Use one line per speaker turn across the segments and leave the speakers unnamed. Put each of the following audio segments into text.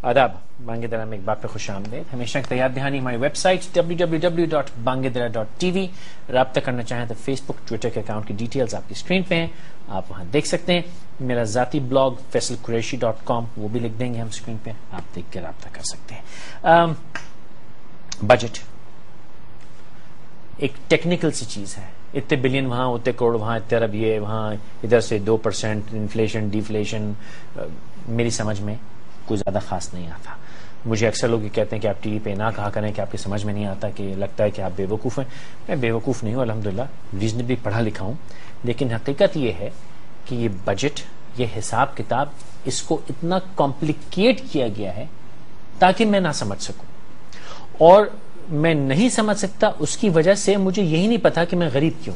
آداب، بانگیدرا میں ایک بار پہ خوش آمدید. ہمیشہ کی یاد دہانی ہماری ویب سائٹ www.bangedara.tv. رابطہ کرنا چاہیں تو فیس بک ٹویٹر کے اکاؤنٹ کی ڈیٹیلز آپ کی اسکرین پہ ہیں, آپ وہاں دیکھ سکتے ہیں. میرا ذاتی بلاگ faisalqureshi.com وہ بھی لکھ دیں گے ہم اسکرین پہ, آپ دیکھ کے رابطہ کر سکتے ہیں. بجٹ ایک ٹیکنیکل سی چیز ہے. اتنے بلین وہاں, اتنے کروڑ وہاں, اتنے ارب یہ وہاں, ادھر سے 2% انفلیشن ڈیفلیشن, میری سمجھ میں کوئی زیادہ خاص نہیں آتا. مجھے اکثر لوگ یہ کہتے ہیں کہ آپ ٹی وی پہ نہ کہا کریں کہ آپ کی سمجھ میں نہیں آتا, کہ لگتا ہے کہ آپ بے وقوف ہیں. میں بے وقوف نہیں ہوں, الحمدللہ ریزنبلی پڑھا لکھا ہوں. لیکن حقیقت یہ ہے کہ یہ بجٹ, یہ حساب کتاب, اس کو اتنا کمپلیکیٹ کیا گیا ہے تاکہ میں نہ سمجھ سکوں. اور میں نہیں سمجھ سکتا اس کی وجہ سے مجھے یہی نہیں پتا کہ میں غریب کیوں.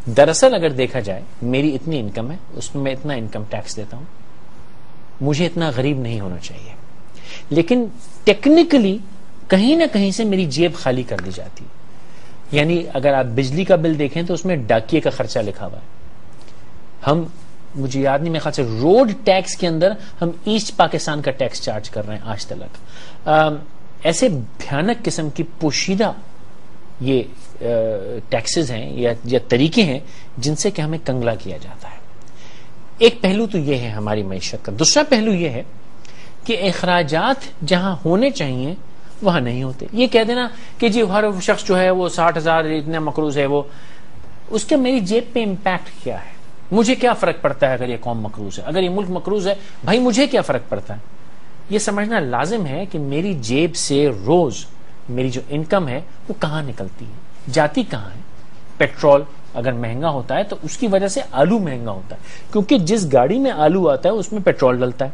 دراصل اگر دیکھا جائے میری اتنی انکم ہے, اس میں اتنا انکم ٹیکس دیتا ہوں, مجھے اتنا غریب نہیں ہونا چاہیے. لیکن ٹیکنیکلی کہیں نہ کہیں سے میری جیب خالی کر دی جاتی. یعنی اگر آپ بجلی کا بل دیکھیں تو اس میں ڈاکیے کا خرچہ لکھا ہوا ہے. ہم, مجھے یاد نہیں, میرے خیال سے روڈ ٹیکس کے اندر ہم ایسٹ پاکستان کا ٹیکس چارج کر رہے ہیں آج تک. ایسے بھیانک قسم کی پوشیدہ یہ ٹیکسز ہیں یا طریقے ہیں جن سے کہ ہمیں کنگلا کیا جاتا ہے. ایک پہلو تو یہ ہے ہماری معیشت کا. دوسرا پہلو یہ ہے کہ اخراجات جہاں ہونے چاہیے وہاں نہیں ہوتے. یہ کہہ دینا کہ جی ہر شخص جو ہے وہ 60,000 اتنا مقروض ہے, وہ اس کے میری جیب پہ امپیکٹ کیا ہے؟ مجھے کیا فرق پڑتا ہے اگر یہ قوم مقروض ہے, اگر یہ ملک مقروض ہے, بھائی مجھے کیا فرق پڑتا ہے؟ یہ سمجھنا لازم ہے کہ میری جیب سے روز میری جو انکم ہے وہ کہاں نکلتی ہے, جاتی کہاں ہے. پیٹرول اگر مہنگا ہوتا ہے تو اس کی وجہ سے آلو مہنگا ہوتا ہے, کیونکہ جس گاڑی میں آلو آتا ہے اس میں پیٹرول ڈلتا ہے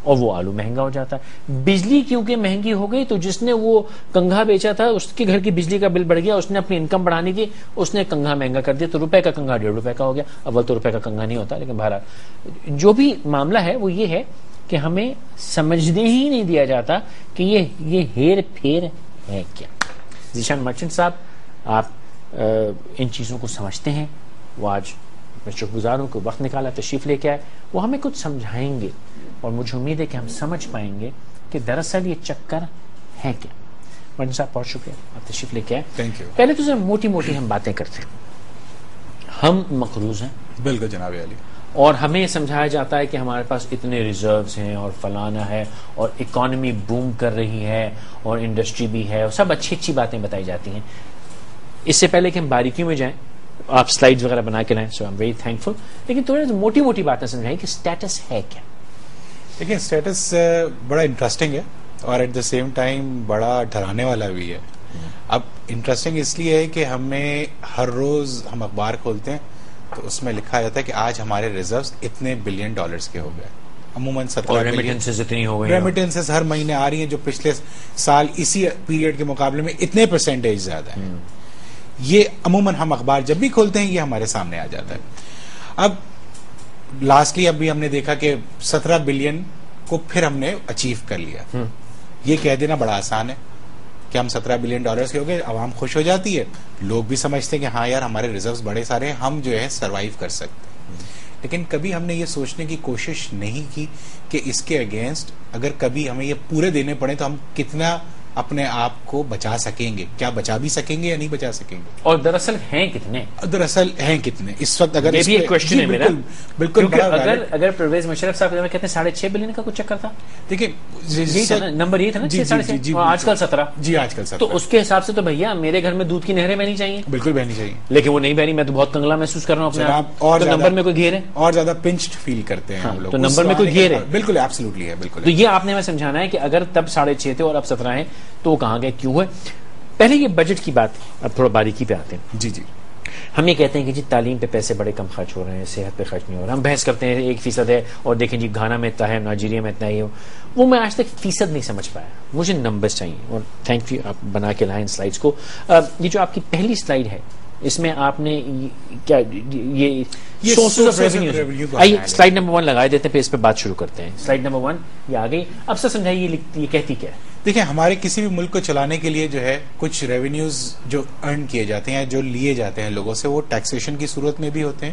اور وہ آلو مہنگا ہو جاتا ہے. بجلی کیونکہ مہنگی ہو گئی تو جس نے وہ کنگھا بیچا تھا اس کے گھر کی بجلی کا بل بڑھ گیا, اس نے اپنی انکم بڑھانی تھی, اس نے کنگھا مہنگا کر دیا, تو روپے کا کنگھا 1.5 روپے کا ہو گیا. اول تو روپے کا کنگھا نہیں ہوتا, لیکن بہرحال جو بھی معاملہ ہے وہ یہ ہے کہ ہمیں سمجھنے ہی نہیں دیا جاتا کہ یہ ہیر پھیر ہے کیا. ذیشان مرچنٹ صاحب, آپ ان چیزوں کو سمجھتے ہیں, وہ آج میں شکر گزار ہوں کہ وقت نکالا, تشریف لے کے آئے, وہ ہمیں کچھ سمجھائیں گے اور مجھے امید ہے کہ ہم سمجھ پائیں گے کہ دراصل یہ چکر ہے کیا. مرچنٹ صاحب بہت شکریہ, آپ تشریف لے کے آئے.
Thank you.
پہلے تو موٹی موٹی ہم باتیں کرتے ہیں, ہم مقروض ہیں.
بالکل جناب علی.
اور ہمیں سمجھایا جاتا ہے کہ ہمارے پاس اتنے ریزروز ہیں اور فلانا ہے اور اکانومی بوم کر رہی ہے اور انڈسٹری بھی ہے, اور سب اچھی اچھی باتیں بتائی جاتی ہیں. اس سے پہلے کہ ہم باریکیوں میں جائیں, آپ سلائیڈز وغیرہ بنا کے لائیں, سو آئی ایم ویری تھینکفل. لیکن تھوڑی موٹی موٹی باتیں سمجھائیں کہ اسٹیٹس ہے کیا.
دیکھیں اسٹیٹس بڑا انٹرسٹنگ ہے اور ایٹ دا سیم ٹائم بڑا ڈرانے والا بھی ہے. اب انٹرسٹنگ اس لیے ہے کہ ہمیں ہر روز ہم اخبار کھولتے ہیں تو اس میں لکھا جاتا ہے کہ آج ہمارے ریزروز اتنے $بلین کے ہو گئے. عموماً 17
ریمیٹنسز اتنی ہو گئی,
ریمیٹنسز ہر مہینے آ رہی ہیں جو پچھلے سال اسی پیریڈ کے مقابلے میں اتنے پرسنٹیج زیادہ ہیں. یہ عموماً ہم اخبار جب بھی کھولتے ہیں یہ ہمارے سامنے آ جاتا ہے. اب لاسٹلی ابھی ہم نے دیکھا کہ 17 بلین کو پھر ہم نے اچیو کر لیا. یہ کہہ دینا بڑا آسان ہے کہ ہم 17 بلین ڈالرز کے ہو گئے, عوام خوش ہو جاتی ہے, لوگ بھی سمجھتے ہیں کہ ہاں یار ہمارے ریزروز بڑے سارے ہیں, ہم جو ہے سروائیو کر سکتے ہیں. لیکن کبھی ہم نے یہ سوچنے کی کوشش نہیں کی کہ اس کے اگینسٹ اگر کبھی ہمیں یہ پورے دینے پڑے تو ہم کتنا اپنے آپ کو بچا سکیں گے, کیا بچا بھی سکیں گے یا نہیں بچا سکیں گے,
اور دراصل ہیں کتنے,
اس وقت اگر
یہ بھی ایک کوشچن ہے میرا.
بالکل
اگر پرویز مشرف صاحب کہتے ہیں 6.5 بلین کا کچھ چکر تھا,
دیکھیں
نمبر یہ تھا نا 6.5, آج کل 17.
جی آج کل 17.
تو اس کے حساب سے تو بھیا میرے گھر میں دودھ کی نہریں بہنی چاہیے,
بالکل بہنی چاہیے,
لیکن وہ نہیں بہنی. میں تو بہت کنگلا محسوس کر رہا ہوں اپنے آپ, اور نمبر میں کوئی گھیر ہے,
اور زیادہ پنچڈ فیل کرتے ہیں ہم لوگ,
تو نمبر میں کوئی گھیر ہے.
بالکل ایبسلیوٹلی ہے, بالکل.
تو یہ آپ نے ہمیں سمجھانا ہے کہ اگر تب 6.5 تھے اور اب 17 ہیں تو وہ کہاں گئے, کیوں ہے. پہلے یہ بجٹ کی بات, اب تھوڑا باریکی پہ آتے ہیں.
جی.
ہم یہ کہتے ہیں کہ جی تعلیم پہ پیسے بڑے کم خرچ ہو رہے ہیں, صحت پہ خرچ نہیں ہو رہا. ہم بحث کرتے ہیں 1% ہے, اور دیکھیں جی گھانا میں اتنا ہے, نائجیریا میں اتنا ہی ہو. وہ میں آج تک فیصد نہیں سمجھ پایا, مجھے نمبرز چاہیے. اور تھینک یو آپ بنا کے لائیں سلائیڈز کو. یہ جو آپ کی پہلی سلائیڈ ہے اس میں آپ نے کیا یہ سورسز آف ریونیو, آئیے سلائیڈ نمبر 1 لگائے دیتے ہیں, پھر اس پہ بات شروع کرتے ہیں. سلائیڈ نمبر 1 یہ آ گئی. اب سے سمجھائیے یہ کہتی کیا ہے.
دیکھیں ہمارے کسی بھی ملک کو چلانے کے لیے جو ہے کچھ ریونیوز جو ارن کیے جاتے ہیں, جو لیے جاتے ہیں لوگوں سے, وہ ٹیکسیشن کی صورت میں بھی ہوتے ہیں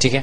ٹھیک ہے,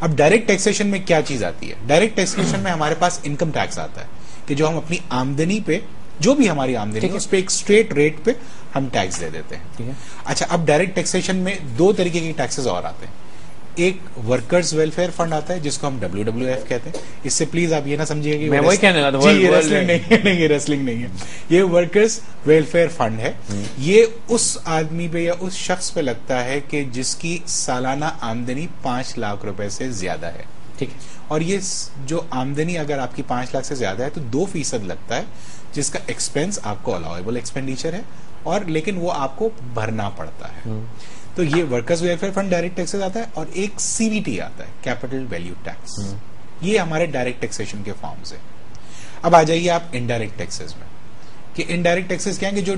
اب ڈائریکٹ ٹیکسیشن میں کیا چیز آتی ہے؟ ڈائریکٹ ٹیکسیشن میں ہمارے پاس انکم ٹیکس آتا ہے کہ جو ہم اپنی آمدنی پہ جو بھی ہماری آمدنی ہے اس پہ ایک اسٹریٹ ریٹ پہ ہم ٹیکس دے دیتے ہیں.
ٹھیک ہے.
اچھا, اب ڈائریکٹ ٹیکسیشن میں دو طریقے کے ٹیکسز اور آتے ہیں. ایک ورکرز ویلفیئر فنڈ آتا ہے جس کو ہم WWF کہتے ہیں. اس سے پلیز آپ یہ نہ سمجھیے کہ
میں وہی کہنے لگا تھا,
یہ ریسلنگ نہیں ہے, نہیں یہ ریسلنگ نہیں ہے, یہ ورکرز ویلفیئر فنڈ ہے. یہ اس آدمی پہ یا اس شخص پہ لگتا ہے کہ جس کی سالانہ آمدنی 5 لاکھ روپے سے زیادہ ہے.
ٹھیک ہے.
اور یہ جو آمدنی اگر آپ کی 5 لاکھ سے زیادہ ہے تو 2% لگتا ہے جس کا ایکسپینس آپ کو الاؤیبل ایکسپینڈیچر ہے, اور لیکن وہ آپ کو بھرنا پڑتا ہے. تو یہ workers welfare fund direct taxes آتا ہے, اور ایک CVT آتا ہے, کیپٹل ویلیو ٹیکس. یہ ہمارے ڈائریکٹ ٹیکسیشن کے فارمز ہیں. اب آ جائیے آپ انڈائریکٹ ٹیکسز میں, کہ انڈائریکٹ ٹیکسز کیا ہیں کہ جو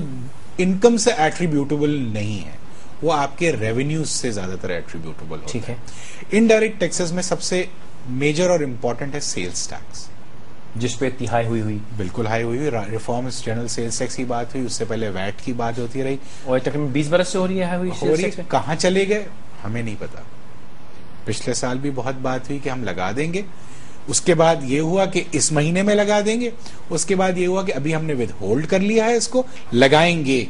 انکم سے ایٹریبیوٹیبل نہیں ہے, وہ آپ کے ریونیوز سے زیادہ تر ایٹریبیوٹیبل ہوتا ہے.
ٹھیک ہے.
انڈائریکٹ ٹیکسز میں سب سے میجر اور امپورٹنٹ ہے سیلز ٹیکس,
جس پہ اتنی ہائی ہوئی
بالکل ہائی ہوئی. ریفارمز جنرل سیلز ٹیکس کی بات ہوئی, اس سے پہلے ویٹ کی بات ہوتی رہی,
اور تقریباً 20 برس سے ہو رہی ہے.
کہاں چلے گئے ہمیں نہیں پتا. پچھلے سال بھی بہت بات ہوئی کہ ہم لگا دیں گے, اس کے بعد یہ ہوا کہ اس مہینے میں لگا دیں گے, اس کے بعد یہ ہوا کہ ابھی ہم نے ود ہولڈ کر لیا ہے, اس کو لگائیں گے.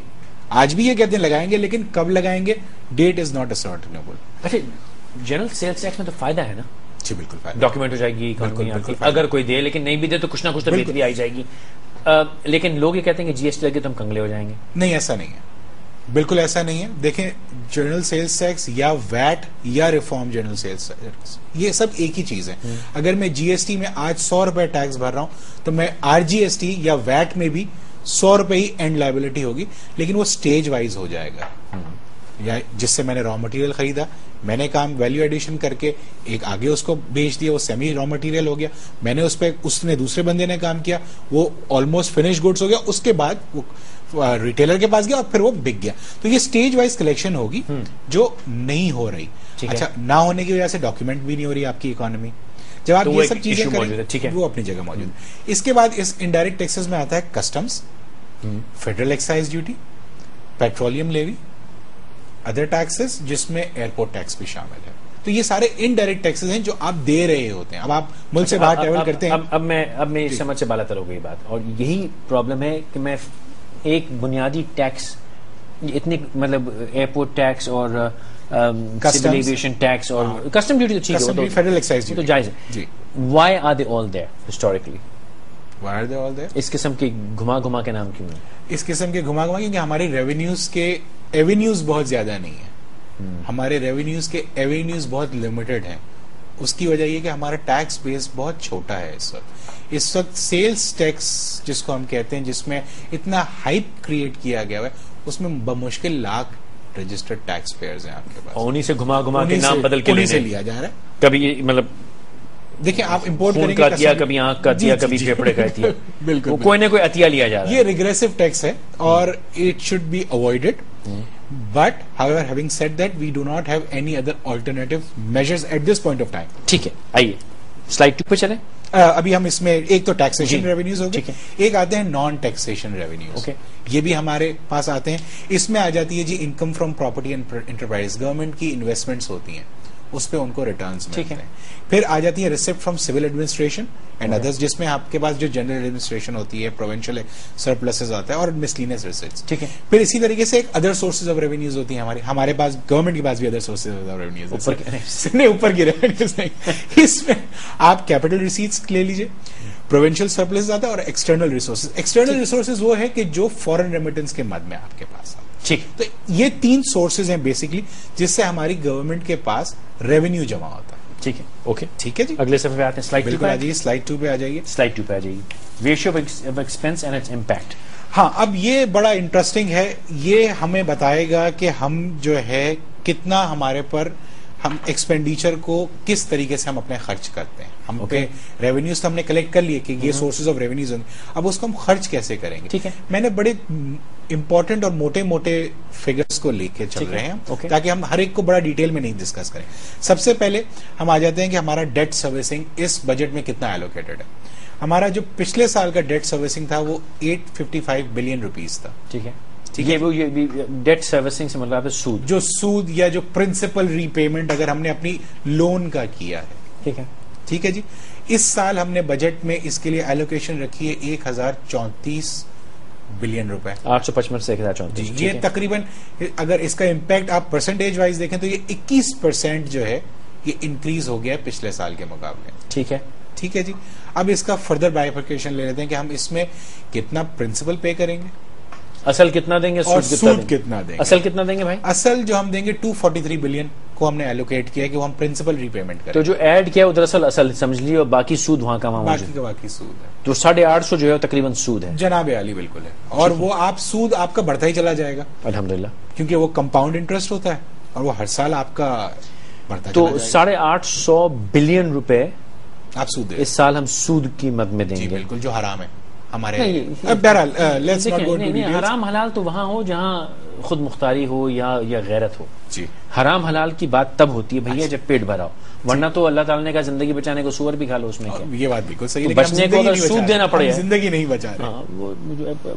آج بھی یہ کہتے ہیں لگائیں گے, لیکن کب لگائیں گے, ڈیٹ از ناٹ اسرٹنیبل.
اچھا, جنرل سیلز ٹیکس میں تو فائدہ ہے نا,
جی بالکل فائدہ,
ڈاکیومنٹ ہو جائے گی اگر کوئی دے, لیکن نہیں بھی دے تو کچھ نہ کچھ تو بہتری آئی جائے گی. لیکن لوگ یہ کہتے ہیں کہ GST لگے تو ہم کنگلے ہو جائیں گے. نہیں,
ایسا نہیں ہے, بالکل ایسا نہیں ہے. دیکھیں, جنرل سیلز ٹیکس یا ویٹ یا ریفارم جنرل سیلز ٹیکس, یہ سب ایک ہی چیز ہے. اگر میں GST میں آج 100 روپے ٹیکس بھر رہا ہوں تو میں RGST یا ویٹ میں بھی 100 روپے ہی اینڈ لائبلٹی ہوگی, لیکن وہ اسٹیج وائز ہو جائے گا. یا جس سے میں نے را مٹیریل خریدا, میں نے کام ویلیو ایڈیشن کر کے ایک آگے اس کو بیچ دیا, وہ سیمی را مٹیریل ہو گیا. میں نے اس پہ, اس نے دوسرے بندے نے کام کیا, وہ آلموسٹ فنش گڈس ہو گیا. اس کے بعد وہ ریٹیلر کے پاس گیا اور پھر وہ بک گیا. تو یہ اسٹیج وائز کلیکشن ہوگی جو نہیں ہو رہی. اچھا, نہ ہونے کی وجہ سے ڈاکیومنٹ بھی نہیں ہو رہی آپ کی اکانومی. جب آپ یہ سب چیزیں کریں وہ اپنی جگہ موجود ہے. اس کے بعد اس انڈائریکٹ ٹیکسز میں آتا ہے customs, federal excise duty, petroleum levy, other taxes جس میں ایئرپورٹ ٹیکس بھی شامل ہے. تو یہ سارے انڈائریکٹ ٹیکسز ہیں جو آپ دے رہے ہوتے ہیں. اب آپ ملک سے باہر ٹریول کرتے ہیں.
اب میں سمجھ سے بالا تر ہو گئی بات, اور یہی پرابلم ہے کہ میں ایک بنیادی ٹیکس اتنی, مطلب ایئرپورٹ ٹیکس اور سول ایویشن ٹیکس اور کسٹم ڈیوٹی تو ٹھیک ہے,
فیڈرل ایکسائز ڈیوٹی
تو جائز ہے. Why are they all there historically? اس قسم کے گھما گھما کے نام کیوں ہیں؟
اس قسم کے گھما گھما کیونکہ ہماری ریونیوز کے ایونیوز بہت زیادہ نہیں ہے. ہمارے ریونیوز کے ایونیوز بہت لمیٹڈ ہیں. اس کی وجہ یہ کہ ہمارا ٹیکس بیس بہت چھوٹا ہے. اس وقت سیلز ٹیکس جس کو ہم کہتے ہیں, جس میں اتنا ہائپ کریٹ کیا گیا ہے, اس میں بمشکل لاکھ رجسٹرڈ ٹیکس پیئرز ہیں آپ کے پاس.
انہیں سے گھما گھما کے نام بدل کے
لیا جا رہا ہے.
کبھی مطلب
دیکھیں, آپ امپورٹ کریں
گے, عطیہ کبھی آنکھ کا عطیہ, کبھی پھیپڑے کا عطیہ, بالکل کوئی نہ کوئی عطیہ لیا جا رہا ہے.
یہ ریگریسو ٹیکس ہے اور it should be avoided. But however, having said that, we do not have any other alternative measures at this point of time.
ٹھیک ہے, آئیے سلائڈ 2 پہ چلیں.
ابھی ہم اس میں ایک تو ٹیکسیشن ریونیوز ہو گئے, ایک آتے ہیں نان ٹیکسیشن ریونیوز. یہ بھی ہمارے پاس آتے ہیں. اس میں آ جاتی ہے جی income from property and enterprise. Government کی انویسٹمنٹس ہوتی ہیں, اس پہ ان کو ریٹرنز ملتے ہیں. پھر آ جاتی ہے receipt from civil administration and others, جس میں آپ کے پاس جو جنرل ایڈمنسٹریشن ہوتی ہے, پروونشل سرپلسز آتا ہے, اور مسلینس ریسیپٹس.
ٹھیک ہے.
پھر اسی طریقے سے ایک ادر سورسز آف ریونیوز ہوتی ہیں ہمارے پاس. گورنمنٹ کے پاس بھی ادر سورسز آف ریونیوز نہیں, اوپر کی ریونیوز نہیں. اس میں آپ کیپٹل ریسیٹس لے لیجیے, پروونشل سرپلسز آتا ہے, اور ایکسٹرنل ریسورسز. ایکسٹرنل ریسورسز وہ ہے کہ جو فورن ریمیٹنس کے مد میں آپ کے پاس آتا ہے.
ٹھیک.
تو یہ 3 سورسز ہیں بیسکلی جس سے ہماری گورنمنٹ کے پاس ریونیو جمع ہوتا ہے.
ٹھیک ہے, اوکے,
ٹھیک ہے جی.
اگلے صفحے پہ آتے ہیں. سلائڈ 2 پہ
آ جائیے. سلائڈ 2 پہ آ جائیے.
سلائڈ 2 پہ آ جائیے. Ratio of expense and its impact.
ہاں, اب یہ بڑا انٹرسٹنگ ہے. یہ ہمیں بتائے گا کہ ہم جو ہے کتنا ہمارے پر, ہم ایکسپینڈیچر کو کس طریقے سے ہم اپنے خرچ کرتے ہیں. ہم پہ ریونیوز تو ہم نے کلیکٹ کر لیے کہ یہ سورسز آف ریونیوز ہیں, اب اس کو ہم خرچ کیسے کریں گے.
ٹھیک ہے.
میں نے بڑے امپورٹنٹ اور موٹے موٹے فگرز کو لے کے چل رہے ہیں تاکہ ہم ہر ایک کو بڑا ڈیٹیل میں نہیں ڈسکس کریں. سب سے پہلے ہم آ جاتے ہیں کہ ہمارا ڈیٹ سروسنگ اس بجٹ میں کتنا ایلوکیٹڈ ہے. ہمارا جو پچھلے سال کا ڈیٹ سروسنگ تھا وہ 855 بلین روپیز تھا.
ٹھیک ہے. ڈیٹ سروسنگ سے مطلب سود,
جو سود یا جو پرنسپل ری پیمنٹ اگر ہم نے اپنی لون کا کیا ہے.
ٹھیک ہے.
ٹھیک ہے جی. اس سال ہم نے بجٹ میں اس کے لیے ایلوکیشن رکھی ہے 1034 بلین روپے.
855 سے 1034.
یہ تقریباً اگر اس کا امپیکٹ آپ پرسنٹیج وائز دیکھیں تو یہ 21% جو ہے یہ انکریز ہو گیا ہے پچھلے سال کے مقابلے.
ٹھیک ہے.
ٹھیک ہے جی. اب اس کا فردر بائیفرکیشن لے لیتے ہیں کہ ہم اس میں کتنا پرنسپل پے کریں گے,
اصل کتنا دیں گے,
اور سود کتنا دیں گے.
اصل کتنا دیں گے بھائی؟
اصل جو ہم دیں گے 243 بلین کو ہم نے ایلوکیٹ کیا ہے کہ وہ ہم پرنسپل ری پیمنٹ کریں.
تو جو ایڈ کیا ہے وہ دراصل اصل سمجھ لیے, اور باقی سود وہاں کا وہاں
باقی کا باقی سود ہے.
تو 850 جو ہے تقریباً سود ہے.
جناب عالی بالکل ہے. اور وہ آپ سود آپ کا بڑھتا ہی چلا جائے گا
الحمدللہ,
کیونکہ وہ کمپاؤنڈ انٹرسٹ ہوتا ہے اور وہ ہر سال آپ کا بڑھتا
تو
چلا جائے گا.
850 بلین روپے
آپ سود دیں
اس سال ہم سود کی مد میں دیں گے.
جی بالکل, جو حرام ہے ہمارے.
نہیں, حرام حلال تو وہاں ہو جہاں خود مختاری ہو یا غیرت ہو.
جی.
حرام حلال کی بات تب ہوتی ہے بھیا جب پیٹ بھرا ہو, ورنہ تو اللہ تعالیٰ نے کہا زندگی بچانے کو سور بھی کھا لو, اس میں کیا.
یہ بات بالکل صحیح ہے.
بچنے کو اگر سود دینا پڑے,
زندگی نہیں بچا رہے,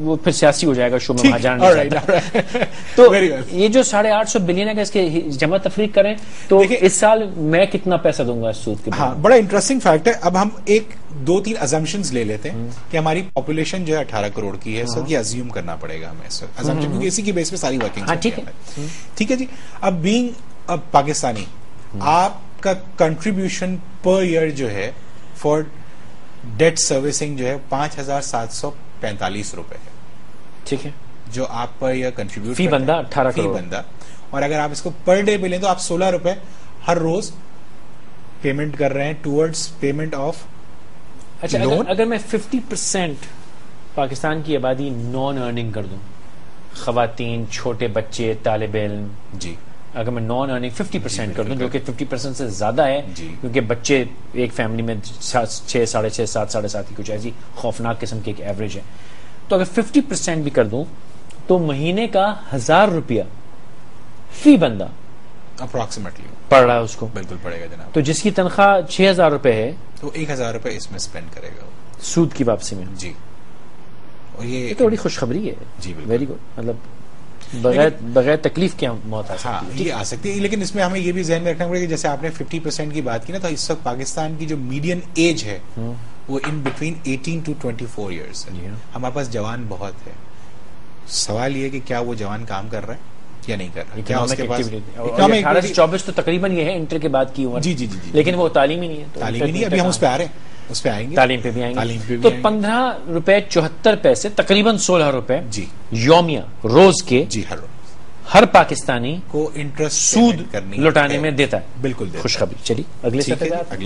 وہ پھر سیاسی ہو جائے گا, شو میں وہاں جانا نہیں چاہتا. تو یہ جو 850 بلین ہے کہ اس کے جمع تفریق کریں تو اس سال میں کتنا پیسہ دوں گا اس سود کے.
ہاں, بڑا انٹرسٹنگ فیکٹ ہے. اب ہم ایک 2-3 ازمپشنز لے لیتے ہیں کہ ہماری پاپولیشن جو ہے 18 کروڑ کی ہے اس وقت. یہ ازیوم کرنا پڑے گا ہمیں اس وقت ازمپشن, کیونکہ اسی کی بیس پہ ساری ورکنگ. ٹھیک ہے جی. اب بینگ پاکستانی, آپ کا کنٹریبیوشن پر ایئر جو ہے فار ڈیٹ سروسنگ جو ہے 5745 روپے ہے.
ٹھیک ہے.
جو آپ پر ایئر کنٹریبیوٹ
فی بندہ 18
فی بندہ. اور اگر آپ اس کو پر ڈے بلیں تو آپ 16 روپے ہر روز پیمنٹ کر رہے ہیں ٹوورڈز پیمنٹ آف.
اچھا, اگر میں 50% پاکستان کی آبادی نان ارننگ کر دوں, خواتین, چھوٹے بچے, طالب علم,
جی,
اگر میں نان ارننگ 50% کر دوں, جو کہ 50% سے زیادہ ہے کیونکہ بچے ایک فیملی میں 6, 6.5, 7, 7.5 کی کچھ ایسی خوفناک قسم کی ایک ایوریج ہے, تو اگر 50% بھی کر دوں تو مہینے کا 1000 روپیہ فی بندہ
اپروکسیمیٹلی
پڑ رہا ہے اس کو.
بالکل پڑے گا جناب.
تو جس کی تنخواہ 6000 روپے ہے
تو 1000 روپے اس میں اسپینڈ کرے گا
سود کی واپسی میں.
جی, اور یہ
تو بڑی خوشخبری ہے.
جی بالکل,
ویری گڈ. مطلب بغیر تکلیف کے موت آ سکتی ہے.
یہ آ سکتی ہے, لیکن اس میں ہمیں یہ بھی ذہن میں رکھنا پڑے گا کہ جیسے آپ نے 50% کی بات کی نا, تو اس وقت پاکستان کی جو میڈین ایج ہے وہ ان بٹوین 18 to 24 ایئرس ہے. ہمارے پاس جوان بہت ہے. سوال یہ کہ کیا وہ جوان کام کر رہا ہے یا نہیں کر رہا, کیا اس کے پاس
18 سے 24 تو تقریباً یہ ہے انٹر کے بعد کی عمر.
جی جی جی,
لیکن وہ تعلیم ہی نہیں ہے.
تعلیم ہی نہیں, ابھی ہم اس پہ آ رہے ہیں, اس پہ آئیں گے,
تعلیم پہ بھی آئیں گے. تو 15 روپے 74 پیسے تقریباً 16 روپے
جی
یومیہ روز کے,
جی,
ہر پاکستانی
کو انٹرسٹ
سود لوٹانے میں دیتا ہے.
بالکل
خوشخبری. چلیے
اگلے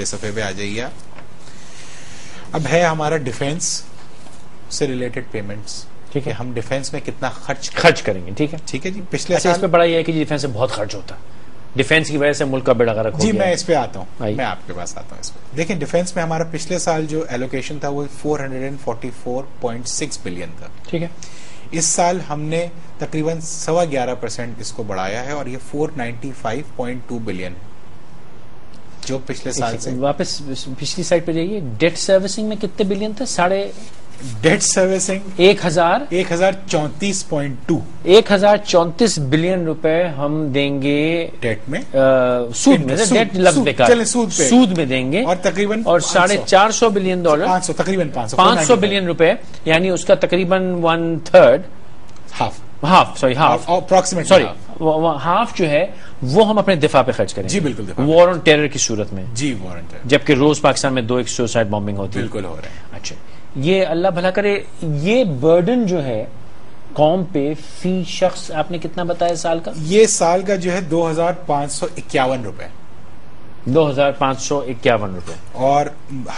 صفحے پہ آ جائیے. اب ہے ہمارا ڈیفینس سے ریلیٹڈ پیمنٹس. ٹھیک ہے, ہم ڈیفینس میں کتنا خرچ
کریں گے. ٹھیک ہے.
ٹھیک ہے جی. پچھلے
سال اس پہ بڑا یہ ہے کہ ڈیفینس سے بہت خرچ ہوتا ہے, ڈیفینس کی وجہ سے ملک کا بیڑا غرق ہو گیا.
جی, میں اس پہ آتا ہوں, میں آپ کے پاس آتا ہوں اس پہ. دیکھیں, ڈیفینس میں ہمارا پچھلے سال جو ایلوکیشن تھا وہ 444.6 بلین تھا.
ٹھیک ہے.
اس سال ہم نے تقریباً 11.25% اس کو بڑھایا ہے اور یہ 495.2 بلین ہے, جو پچھلے سال سے.
واپس پچھلی سائڈ پہ جائیے. ڈیٹ سروسنگ میں کتنے بلین تھے؟
ڈیٹ سروسنگ
1034 بلین روپے ہم دیں گے
ڈیٹ میں,
سود میں. ڈیٹ لفظ بیکار, سود میں دیں گے.
اور تقریباً
$450 بلین,
تقریباً
500 بلین روپے, یعنی اس کا تقریباً 1/3 ہاف جو ہے وہ ہم اپنے دفاع پہ خرچ کریں.
جی بالکل,
وار آن ٹیرر کی صورت میں.
جی, وار آن ٹیرر,
جبکہ روز پاکستان میں 2 سوسائڈ بامبنگ ہوتی ہے.
بالکل ہو رہے ہیں.
اچھا, یہ اللہ بھلا کرے, یہ برڈن جو ہے قوم پہ فی شخص آپ نے کتنا بتایا سال کا؟
یہ سال کا جو ہے 2551 روپے.
2551 روپے,
اور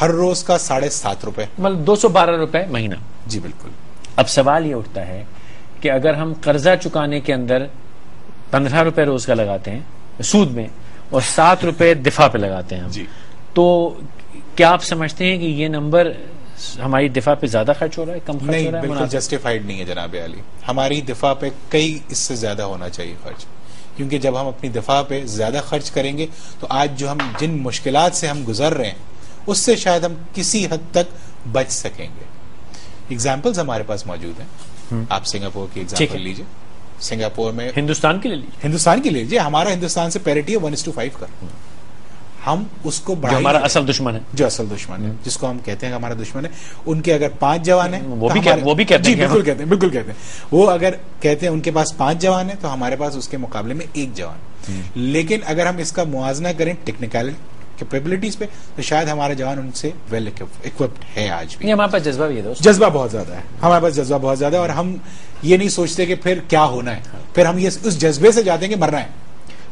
ہر روز کا 7.5 روپے,
مطلب 212 روپے مہینہ.
جی بالکل.
اب سوال یہ اٹھتا ہے کہ اگر ہم قرضہ چکانے کے اندر 15 روپے روز کا لگاتے ہیں سود میں اور 7 روپے دفاع پہ لگاتے ہیں,
جی,
تو کیا آپ سمجھتے ہیں کہ یہ نمبر ہماری دفاع پہ زیادہ خرچ ہو رہا ہے, کم خرچ ہو
نہیں,
رہا ہے؟
بالکل جسٹیفائڈ نہیں ہے جناب علی. ہماری دفاع پہ کئی اس سے زیادہ ہونا چاہیے خرچ, کیونکہ جب ہم اپنی دفاع پہ زیادہ خرچ کریں گے تو آج جو ہم جن مشکلات سے ہم گزر رہے ہیں اس سے شاید ہم کسی حد تک بچ سکیں گے. ایگزامپلز ہمارے پاس موجود ہیں. آپ سنگاپور کی ایگزامپل لیجئے. سنگاپور میں
ہندوستان کے لیے
ہندوستان کے لیجئے, ہمارا ہندوستان سے پیرٹی ہے 1:5 کا. ہم اس کو
جو ہمارا اصل دشمن ہے,
جو اصل دشمن ہے, جس کو ہم کہتے ہیں ہمارا دشمن ہے, ان کے اگر 5 جوان ہیں
وہ بھی کہتے ہیں,
بالکل کہتے ہیں, بالکل کہتے ہیں. وہ اگر کہتے ہیں ان کے پاس 5 جوان ہیں تو ہمارے پاس اس کے مقابلے میں 1 جوان. لیکن اگر ہم اس کا موازنہ کریں ٹیکنیکل کیپیبلٹیز پہ تو شاید ہمارا جوان ان سے ویل اکوپڈ ہے آج بھی.
ہمارے پاس جذبہ بھی ہے دوست,
جذبہ بہت زیادہ ہے ہمارے پاس, جذبہ بہت زیادہ ہے, اور ہم یہ نہیں سوچتے کہ پھر کیا ہونا ہے, پھر ہم یہ اس جذبے سے جاتے ہیں کہ مرنا ہے.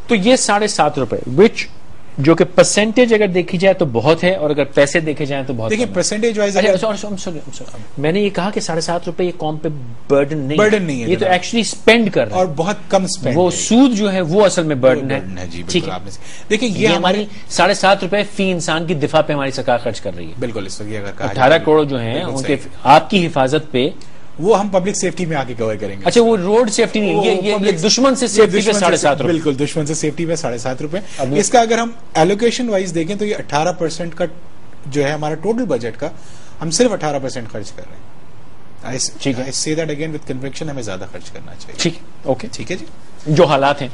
تو یہ 7.5 روپے وچ جو کہ پرسنٹیج اگر دیکھی جائے تو بہت ہے, اور اگر پیسے دیکھے جائیں تو بہت.
دیکھیں پرسنٹیج وائز
میں نے یہ کہا کہ 7.5 روپے یہ قوم پہ برڈن نہیں
ہے,
یہ تو ایکچولی اسپینڈ کر رہا ہے,
اور بہت کم اسپینڈ.
وہ سود جو ہے وہ اصل میں برڈن ہے.
ٹھیک ہے, دیکھیں یہ
ہماری 7.5 روپے فی انسان کی دفاع پہ ہماری سرکار خرچ کر رہی ہے.
بالکل, اس وقت اگر
18 کروڑ جو ہیں ان کے آپ کی حفاظت پہ,
وہ ہم پبلک سیفٹی میں آگے کور کریں گے.
اچھا, وہ روڈ سیفٹی نہیں, یہ دشمن سے سیفٹی پہ 7.5 روپے.
بالکل, دشمن سے سیفٹی پہ 7.5 روپے. اس کا اگر ہم ایلوکیشن وائز دیکھیں تو یہ 18% کا جو ہے ہمارا ٹوٹل بجٹ کا, ہم صرف 18% خرچ کر رہے ہیں. I say that again with conviction, ہمیں زیادہ خرچ کرنا چاہیے.
ٹھیک, اوکے,
ٹھیک ہے جی.
جو حالات ہیں,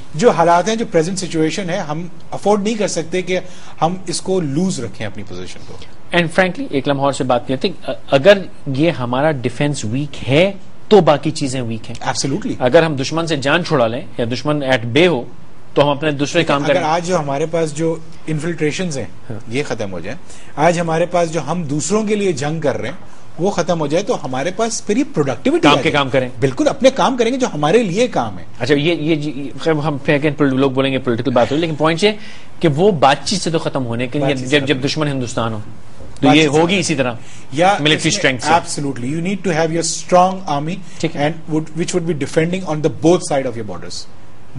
جو پریزنٹ سچویشن ہے, ہم افورڈ نہیں کر سکتے کہ ہم اس کو لوز رکھیں اپنی پوزیشن کو.
اینڈ فرینکلی ایک لمحہ اور سے بات کرتے ہیں, اگر یہ ہمارا ڈیفنس ویک ہے تو باقی چیزیں ویک ہیں.
ایبسولوٹلی.
اگر ہم دشمن سے جان چھڑا لیں یا دشمن ایٹ بے ہو تو ہم اپنے دوسرے کام کریں.
اگر آج جو ہمارے پاس جو انفلٹریشنز ہیں یہ ختم ہو جائیں, آج ہمارے پاس جو ہم دوسروں کے لیے جنگ کر رہے ہیں وہ ختم ہو جائے, تو ہمارے پاس پھر یہ پروڈکٹیوٹی
کام کے کام کریں.
بالکل, اپنے کام کریں گے جو ہمارے لیے کام ہے.
اچھا, یہ ہم لوگ بولیں گے پولیٹیکل بات ہوئی, لیکن پوائنٹ یہ کہ وہ بات چیت سے تو ختم ہونے کے لیے جب دشمن ہندوستان ہو تو یہ ہوگی اسی طرح military strength.
Absolutely, you need to have your strong army and which would be defending on the both side of your borders,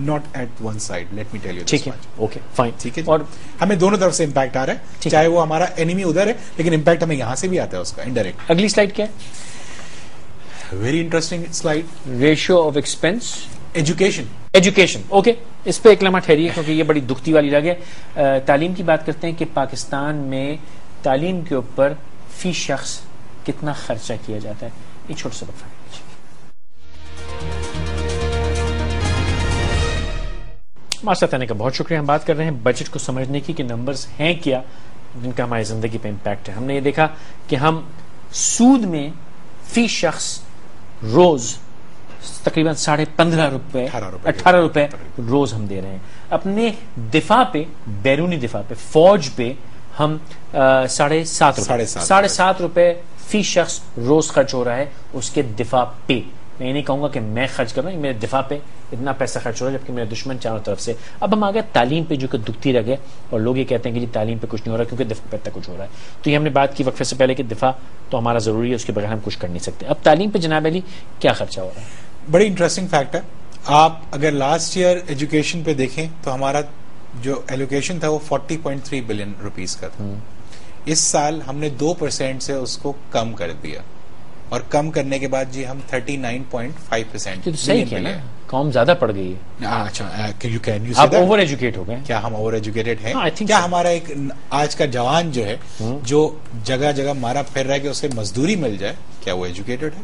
not at one side. Let me tell you this much.
Okay, fine.
ٹھیک ہے, اور ہمیں دونوں طرف سے impact آ رہا ہے, چاہے وہ ہمارا اینیمی ادھر ہے لیکن امپیکٹ ہمیں یہاں سے بھی آتا ہے اس کا انڈائریکٹ.
اگلی سلائڈ کیا ہے؟
Very interesting slide,
ratio of expense education. Okay, اس پہ ایک لمحہ ٹھہریے کیونکہ یہ بڑی دکھتی والی لگے. تعلیم کی بات کرتے ہیں کہ پاکستان میں تعلیم کے اوپر فی شخص کتنا خرچہ کیا جاتا ہے. یہ چھوٹا سا بتا. ہمارے ساتھ آنے کا بہت شکریہ. ہم بات کر رہے ہیں بجٹ کو سمجھنے کی کہ نمبرز ہیں کیا جن کا ہماری زندگی پہ امپیکٹ ہے. ہم نے یہ دیکھا کہ ہم سود میں فی شخص روز تقریباً 15.5 روپے 18 روپے روز ہم دے رہے ہیں. اپنے دفاع پہ, بیرونی دفاع پہ, فوج پہ ہم 7.5 روپے فی شخص روز خرچ ہو رہا ہے اس کے دفاع پہ. میں یہ نہیں کہوں گا کہ میں خرچ کر رہا ہوں, میرے دفاع پہ اتنا پیسہ خرچ ہو رہا ہے جبکہ میرے دشمن چاروں طرف سے. اب ہم آگے تعلیم پہ جو کہ دکھتی رہ گئے, اور لوگ یہ کہتے ہیں کہ جی تعلیم پہ کچھ نہیں ہو رہا کیونکہ دفاع پہ اتنا کچھ ہو رہا ہے. تو یہ ہم نے بات کی وقفے سے پہلے کہ دفاع تو ہمارا ضروری ہے, اس کے بغیر ہم کچھ کر نہیں سکتے. اب تعلیم پہ جناب علی کیا خرچہ ہو رہا ہے؟
بڑی انٹرسٹنگ فیکٹ ہے. آپ اگر لاسٹ ایئر ایجوکیشن پہ دیکھیں تو ہمارا جو ایلوکیشن تھا وہ 40.3 بلین روپیز کا تھا. اس سال ہم نے 2% سے اس کو کم کر دیا, اور کم کرنے کے بعد جی ہم 39.5%.
صحیح کیا نا, قوم زیادہ پڑ گئی ہے.
اچھا,
آپ اوور ایجوکیٹ ہو گئے.
کیا ہم اوور ایجوکیٹڈ ہیں؟ کیا ہمارا ایک آج کا جوان جو ہے جو جگہ جگہ مارا پھر رہا ہے کہ اسے مزدوری مل جائے, کیا وہ ایجوکیٹڈ ہے؟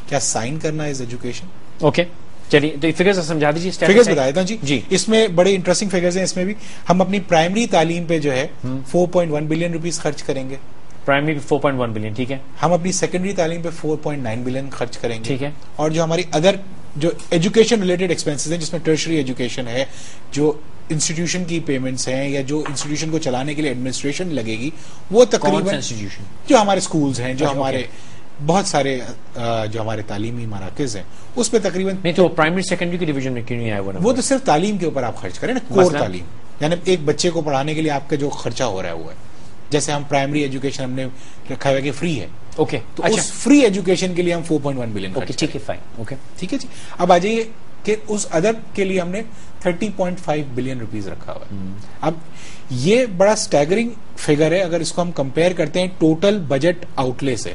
کیا سائن کرنا از ایجوکیشن؟
اوکے, چلیے تو فگرز سمجھا دیجیے.
فگرز بتا دیتا ہوں جی. اس میں بڑے انٹرسٹنگ فگرز ہیں. اس میں بھی ہم اپنی پرائمری تعلیم پہ جو ہے 4.1 بلین روپیز خرچ کریں گے.
پرائمری 4.1 بلین, ٹھیک ہے.
ہم اپنی سیکنڈری تعلیم پہ 4.9 بلین خرچ کریں گے,
ٹھیک ہے.
اور جو ہماری ادر جو ایجوکیشن ریلیٹڈ ایکسپینسز ہیں جس میں ٹرشری ایجوکیشن ہے, جو انسٹیٹیوشن کی پیمنٹس ہیں, یا جو انسٹیٹیوشن کو چلانے کے لیے ایڈمنسٹریشن لگے گی, وہ تقریباً جو ہمارے اسکولز ہیں, جو ہمارے بہت سارے جو ہمارے تعلیمی مراکز ہیں, اس پہ تقریباً
نہیں. تو پرائمری سیکنڈری کی ڈویژن میں کیوں نہیں آیا
وہ تو صرف تعلیم کے اوپر آپ خرچ کریں نا, کور تعلیم, یعنی ایک بچے کو پڑھانے کے لیے آپ کا جو خرچہ ہو رہا ہے وہ ہے. جیسے ہم پرائمری ایجوکیشن ہم نے رکھا ہوا کہ فری ہے, اوکے, تو اس فری ایجوکیشن کے لیے ہم 4.1 بلین,
ٹھیک ہے, فائن, اوکے,
ٹھیک ہے جی. اب آ جائیے کہ اس ادر کے لیے ہم نے 30.5 بلین روپیز رکھا ہوا ہے. اب یہ بڑا سٹیگرنگ فگر ہے اگر اس کو ہم کمپیئر کرتے ہیں ٹوٹل بجٹ آؤٹ لے سے.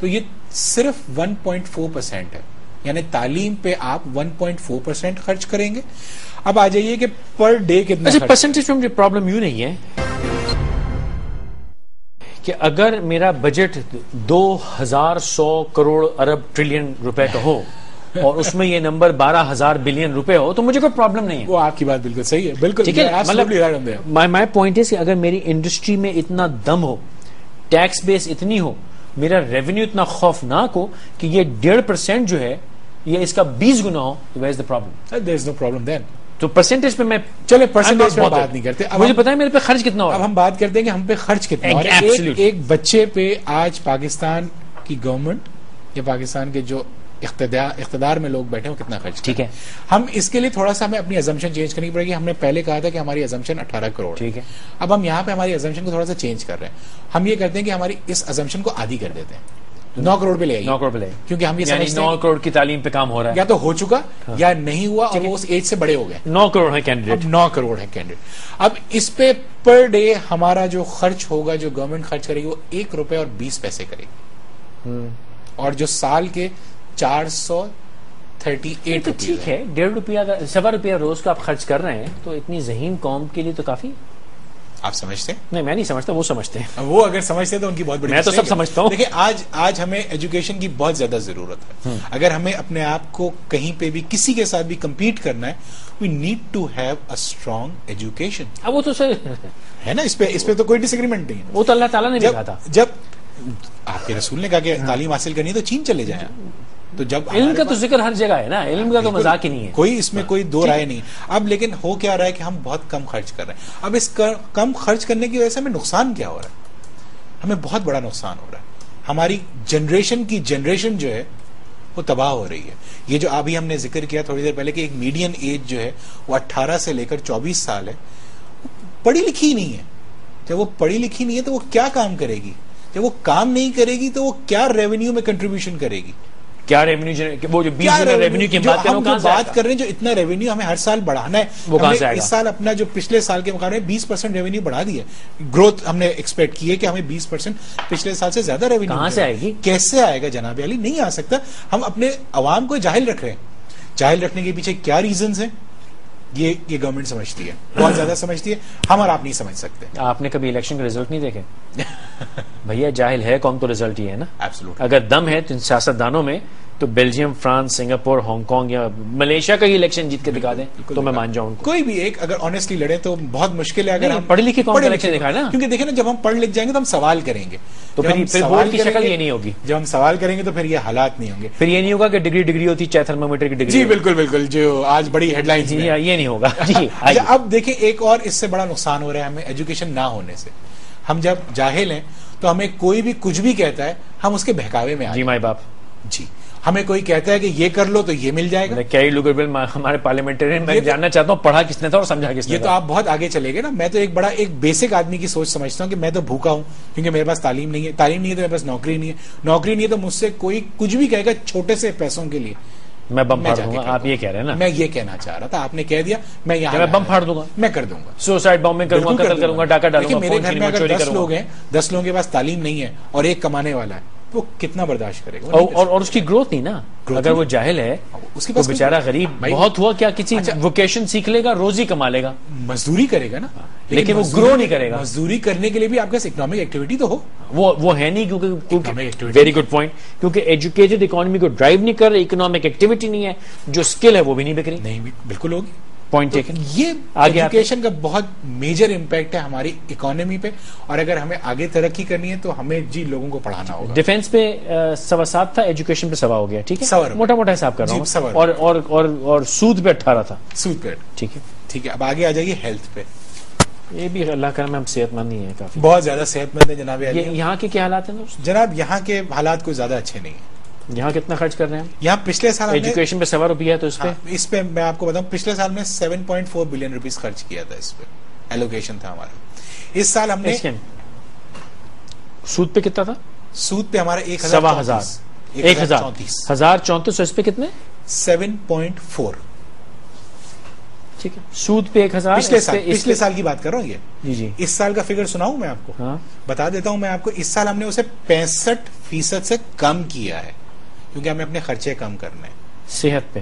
تو یہ صرف 1.4% ہے، یعنی تعلیم پہ آپ 1.4% خرچ کریں گے. اب آ جائیے کہ پر ڈے کتنا
اچھا پرسنٹیج میں مجھے پرابلم یوں نہیں ہے کہ اگر میرا بجٹ 2100 کروڑ ارب ٹریلین روپے کا ہو اور اس میں یہ نمبر 12,000 بلین روپے ہو تو مجھے کوئی پرابلم نہیں ہے.
وہ آپ کی بات بالکل صحیح ہے، بالکل
ٹھیک ہے. مطلب مائی پوائنٹ ہے کہ اگر میری انڈسٹری میں اتنا دم ہو، ٹیکس بیس اتنی ہو، میرا ریونیو اتنا خوفناک ہو کہ یہ 1.5% جو ہے یہ اس کا 20 گنا ہو، تو where is the problem?
There is no problem then.
تو پرسنٹیج پہ میں
چلے پرسنٹیج پہ بات نہیں کرتے،
مجھے پتا ہے میرے پہ خرچ کتنا ہو.
اب ہم بات کرتے ہیں کہ ہم پہ خرچ کتنا ہو. ایک بچے پہ آج پاکستان کی گورنمنٹ یا پاکستان کے جو اقتدار میں لوگ بیٹھے ہیں وہ کتنا خرچ.
ٹھیک ہے،
ہم اس کے لیے تھوڑا سا ہمیں اپنی ازمپشن چینج کرنی پڑے گی. ہم نے پہلے کہا تھا کہ ہماری ازمپشن 18 کروڑ.
ٹھیک ہے،
اب ہم یہاں پہ ہماری ازمپشن کو تھوڑا سا چینج کر رہے ہیں. ہم یہ کرتے ہیں کہ ہماری اس ازمپشن کو آدھی کر دیتے ہیں، 9 کروڑ پہ لے آئیے.
9 کروڑ پہ لے،
کیونکہ ہم یہ
یعنی
سمجھتے ہیں
9 کروڑ کی تعلیم پہ کام ہو رہا ہے،
یا تو ہو چکا یا نہیں ہوا اور وہ اس ایج سے بڑے ہو گئے.
9 کروڑ ہے کینڈیڈیٹ،
9 کروڑ ہے کینڈیڈیٹ. اب اس پہ پر ڈے ہمارا جو خرچ ہوگا، جو گورنمنٹ خرچ کرے گی، وہ 1 روپے اور 20 پیسے کرے گی. اور جو سال کے 438 روپے.
ٹھیک ہے، 1.5 روپیہ 1.25 روپیہ روز کا آپ خرچ کر رہے ہیں تو اتنی ذہین قوم کے لیے تو کافی.
آپ سمجھتے ہیں؟
نہیں میں نہیں سمجھتا، وہ سمجھتے ہیں.
وہ اگر سمجھتے ہیں تو ان کی بہت بڑی.
میں تو سب سمجھتا ہوں.
دیکھیں آج ہمیں ایجوکیشن کی بہت زیادہ ضرورت ہے. اگر ہمیں اپنے آپ کو کہیں پہ بھی کسی کے ساتھ بھی کمپیٹ کرنا ہے، we need to have a strong education.
اب وہ تو سر
ہے نا، اس پہ تو کوئی ڈس ایگریمنٹ نہیں ہے.
وہ تو اللہ تعالیٰ نے بھی کہا تھا.
جب آپ کے رسول نے کہا کہ تعلیم حاصل کرنی ہے تو چین چلے جائیں. تو جب
علم کا تو ذکر ہر جگہ ہے نا، علم کا تو مذاق ہی نہیں ہے،
کوئی اس میں کوئی دو رائے نہیں. اب لیکن ہو کیا رہا ہے کہ ہم بہت کم خرچ کر رہے ہیں. اب اس کم خرچ کرنے کی وجہ سے ہمیں نقصان کیا ہو رہا ہے؟ ہمیں بہت بڑا نقصان ہو رہا ہے. ہماری جنریشن جو ہے وہ تباہ ہو رہی ہے. یہ جو ابھی ہم نے ذکر کیا تھوڑی دیر پہلے کہ ایک میڈین ایج جو ہے وہ 18 سے لے کر 24 سال ہے، پڑھی لکھی نہیں ہے. جب وہ پڑھی لکھی نہیں ہے تو وہ کیا کام کرے گی؟ جب وہ کام نہیں کرے گی تو وہ کیا ریونیو میں کنٹریبیوشن کرے گی؟
کیا ریونیو، وہ جو 20 گنا ریونیو کی بات
کر رہے ہیں، جو اتنا ریونیو ہمیں ہر سال بڑھانا ہے،
وہ کہاں سے آئے گا؟ اس
سال اپنا جو پچھلے سال کے مقابلے 20% ریونیو بڑھا دیا. گروتھ ہم نے ایکسپیکٹ کی ہے کہ ہمیں 20% پچھلے سال سے زیادہ ریونیو
کہاں سے آئے گی؟
کیسے آئے گا جناب علی؟ نہیں آ سکتا. ہم اپنے عوام کو جاہل رکھ رہے ہیں. جاہل رکھنے کے پیچھے کیا ریزنز ہیں یہ گورنمنٹ سمجھتی ہے، بہت زیادہ سمجھتی ہے. ہم اور آپ نہیں سمجھ سکتے.
آپ نے کبھی الیکشن کا رزلٹ نہیں دیکھے؟ بھیا جاہل ہے قوم تو رزلٹ ہی ہے نا. اگر دم ہے تو سیاست دانوں میں تو Belgium, France, Singapore, Hong Kong یا ملیشیا کا ہی الیکشن جیت کے دکھا دیں تو میں مان جاؤں.
کوئی بھی ایک اگر آنےسٹلی لڑے تو بہت مشکل ہے. اگر ہم
پڑھے لکھے قوم کا الیکشن دکھائے نا،
کیونکہ دیکھیں نا جب ہم پڑھ لکھ جائیں گے تو ہم سوال کریں گے،
تو پھر ووٹ کی شکل یہ نہیں ہوگی.
جب ہم سوال کریں گے تو پھر یہ حالات نہیں ہوں گے.
پھر یہ نہیں ہوگا کہ ڈگری ہوتی چاہے تھرمومیٹر کی ڈگری.
جی بالکل جو آج بڑی ہیڈ لائنز میں
یہ نہیں ہوگا. جی
اب دیکھیں ایک اور اس سے بڑا نقصان ہو رہا ہے ہمیں ایجوکیشن نہ ہونے سے. ہم جب جاہل ہیں تو ہمیں کوئی بھی کچھ بھی کہتا ہے ہم اس کے بہکاوے میں آ
جی مائی باپ.
جی ہمیں کوئی کہتا ہے کہ یہ کر لو تو یہ مل جائے گا.
کئی لوگ ہمارے پارلیمنٹرین میں جاننا چاہتا ہوں پڑھا کس نے تھا اور سمجھا کس نے.
یہ تو آپ بہت آگے چلے گئے نا. میں تو ایک بیسک آدمی کی سوچ سمجھتا ہوں کہ میں تو بھوکا ہوں کیونکہ میرے پاس تعلیم نہیں ہے تو میرے پاس نوکری نہیں ہے تو مجھ سے کوئی کچھ بھی کہے گا چھوٹے سے پیسوں کے لیے
میں بم پھاڑ دوں گا. آپ یہ کہہ رہے ہیں نا.
میں یہ کہنا چاہ رہا تھا، آپ نے کہہ دیا. میں یہاں
میں بم پھاڑ دوں گا،
میں کر دوں گا.
سوسائڈ بامبنگ کروں گا، قتل کروں گا، ڈاکہ ڈالوں گا.
میرے گھر میں اگر 10 لوگ ہیں، 10 لوگوں کے پاس تعلیم نہیں ہے اور ایک کمانے والا ہے، وہ کتنا برداشت کرے گا؟
اور اس کی گروتھ نہیں نا. اگر وہ جاہل ہے اس کے پاس بیچارہ غریب بہت ہوا کیا کسی ووکیشن سیکھ لے گا، روزی کما لے گا،
مزدوری کرے گا نا،
لیکن وہ گرو نہیں کرے گا.
مزدوری کرنے کے لیے بھی آپ کے پاس اکنامک ایکٹیویٹی تو ہو.
وہ ہے نہیں کیونکہ ویری گڈ پوائنٹ، کیونکہ ایجوکیٹڈ اکانومی کو ڈرائیو نہیں کر رہے، اکنامک ایکٹیویٹی نہیں ہے، جو اسکل ہے وہ بھی نہیں بک رہی.
نہیں بالکل ہوگی.
Point taken.
یہ ایجوکیشن کا بہت میجر امپیکٹ ہے ہماری اکانومی پہ، اور اگر ہمیں آگے ترقی کرنی ہے تو ہمیں لوگوں کو پڑھانا ہوگا.
ڈیفینس پہ 7.25 تھا، ایجوکیشن پہ 7 ہو گیا. ٹھیک ہے، موٹا موٹا حساب کر رہا ہوں. اور سود پہ 18 تھا.
سود پہ ٹھیک ہے. اب آگے آ جائیے ہیلتھ پہ.
یہ بھی اللہ کرم ہم صحت مند نہیں ہے، کافی
بہت زیادہ صحت مند ہے جناب.
یہاں کے کیا حالات ہیں
جناب؟ یہاں کے حالات کوئی زیادہ اچھے نہیں ہیں.
یہاں کتنا خرچ کر رہے ہیں؟
یہاں پچھلے سال
ایجوکیشن پہ 7 روپیہ ہے تو
اس پہ میں آپ کو بتاؤں پچھلے سال میں 7.4 بلین روپیز خرچ کیا تھا. اس پہ ایلوکیشن تھا ہمارا. اس سال ہم نے
سود پہ کتنا تھا؟
سود پہ ہمارا
1034. اس پہ کتنے؟
7.4.
ٹھیک ہے. سود پہ 1000.
پچھلے سال کی بات کر رہا ہوں. یہ
جی
اس سال کا فگر سناؤں میں آپ کو؟
ہاں
بتا دیتا ہوں میں آپ کو. اس سال ہم نے اسے 65% 5% سے کم کیا ہے کیونکہ ہمیں اپنے خرچے کم کرنے ہیں.
صحت پہ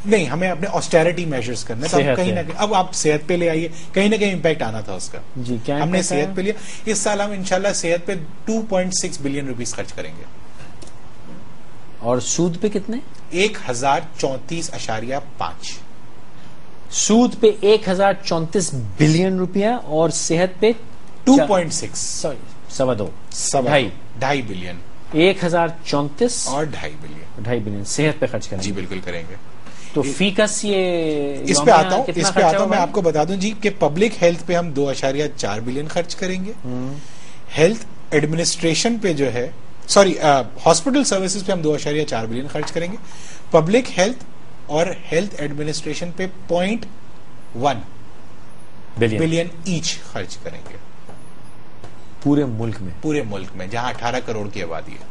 نہیں, ہمیں اپنے آسٹیرٹی میجرز کرنے ہیں. تو ہم کہیں نہ کہیں, اب آپ صحت پہ لے آئیے, کہیں نہ کہیں امپیکٹ آنا تھا اس کا.
جی, کیا
ہم نے صحت پہ لیا. اس سال ہم انشاءاللہ صحت پہ 2.6 بلین روپیز خرچ کریں گے.
اور سود پہ کتنے؟
1034.5.
سود پہ 1034 بلین روپیہ اور صحت پہ
2.6
سوری 2.5
ڈھائی بلین
1034
اور 2.5 بلین
2.5 بلین صحت پہ خرچ کریں.
جی بالکل کریں گے.
تو فی کس یہ
اس پہ آتا ہوں, میں آپ کو بتا دوں جی کہ پبلک ہیلتھ پہ ہم 2.4 بلین خرچ کریں گے. ہیلتھ ایڈمنسٹریشن پہ جو ہے, سوری ہاسپٹل سروسز پہ ہم 2.4 بلین خرچ کریں گے. پبلک ہیلتھ اور ہیلتھ ایڈمنسٹریشن پہ 0.1 بلین ایچ خرچ کریں گے
پورے ملک میں
جہاں 18 کروڑ کی آبادی ہے.